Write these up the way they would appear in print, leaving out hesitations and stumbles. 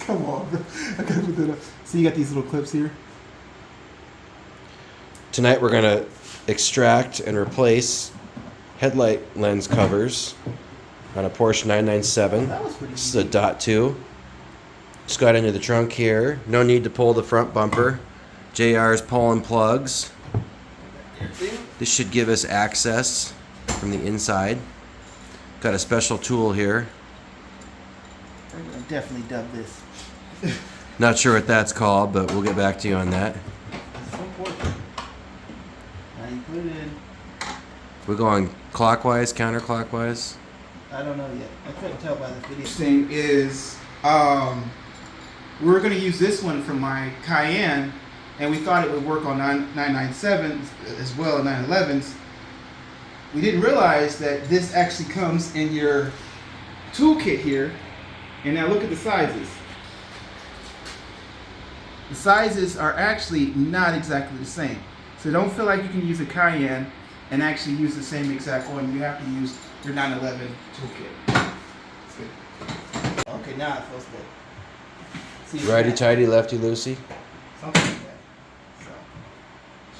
Come on, bro. I gotta put that up. So you got these little clips here. Tonight we're gonna extract and replace headlight lens covers on a Porsche 997. That was pretty This is a .2. Just got into the trunk here. No need to pull the front bumper. JR's pulling plugs. This should give us access from the inside. Got a special tool here. I'm gonna definitely dub this. Not sure what that's called, but we'll get back to you on that. It's so important. Now you put it in. We're going clockwise, counterclockwise. I don't know yet. I couldn't tell by the video. Thing is, we're going to use this one from my Cayenne, and we thought it would work on 997s as well as 911s. We didn't realize that this actually comes in your toolkit here. And now look at the sizes. The sizes are actually not exactly the same. So don't feel like you can use a Cayenne and actually use the same exact one. You have to use your 911 toolkit. That's good. Okay, now it feels good. See, Righty tighty, lefty loosey. something like that. So,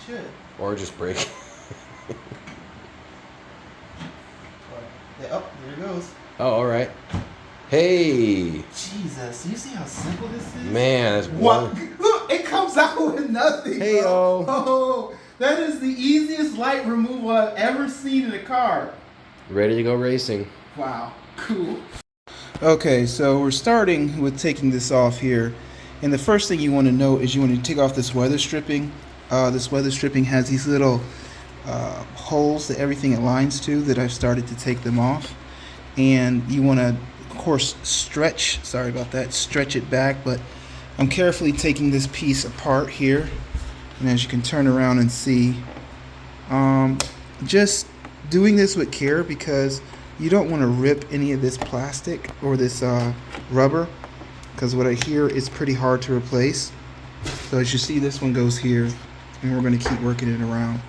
should. Or just break. Yeah, oh, there it goes. Oh, alright. Hey! Jesus, you see how simple this is? Man, that's What? one. Look, it comes out with nothing. Hey-o. Oh, that is the easiest light removal I've ever seen in a car. Ready to go racing. Wow, cool. Okay, so we're starting with taking this off here. And the first thing you want to know is you want to take off this weather stripping. This weather stripping has these little holes that everything aligns to that I've started to take them off. And you want to, of course, stretch it back, but I'm carefully taking this piece apart here. And as you can turn around and see, just doing this with care because you don't want to rip any of this plastic or this rubber, because what I hear is pretty hard to replace. So as you see, this one goes here, and we're going to keep working it around.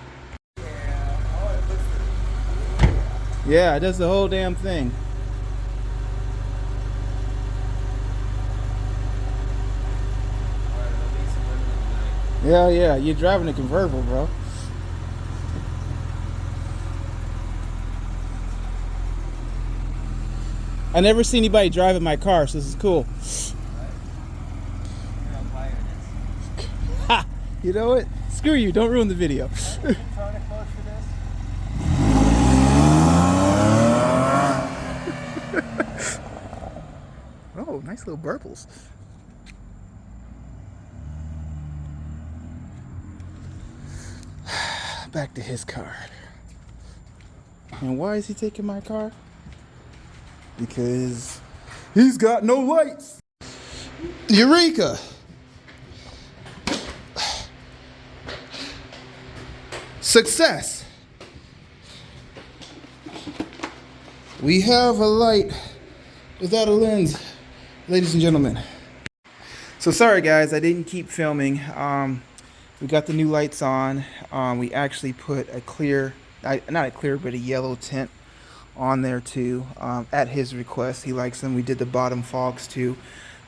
Yeah, it does the whole damn thing. Yeah, you're driving a convertible, bro. I never see anybody driving my car, so this is cool. Ha! You know what? Screw you, don't ruin the video. Oh, nice little burbles. Back to his car. And why is he taking my car? Because he's got no lights. Eureka! Success! We have a light without a lens, ladies and gentlemen. So sorry guys, I didn't keep filming. We got the new lights on. We actually put a clear, not a clear, but a yellow tint on there too, at his request. He likes them. We did the bottom fogs too.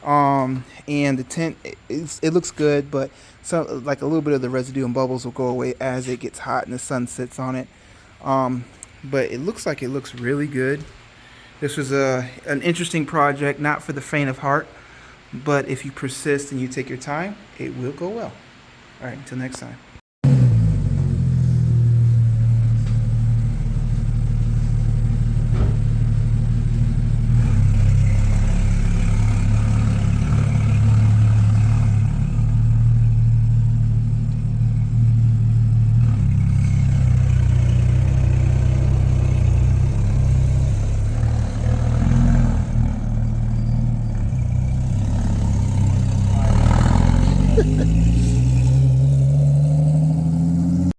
And the tint, it looks good, but some, like a little bit of the residue and bubbles will go away as it gets hot and the sun sits on it. But it looks like it looks really good. This was an interesting project, not for the faint of heart, but if you persist and you take your time, it will go well. All right, until next time.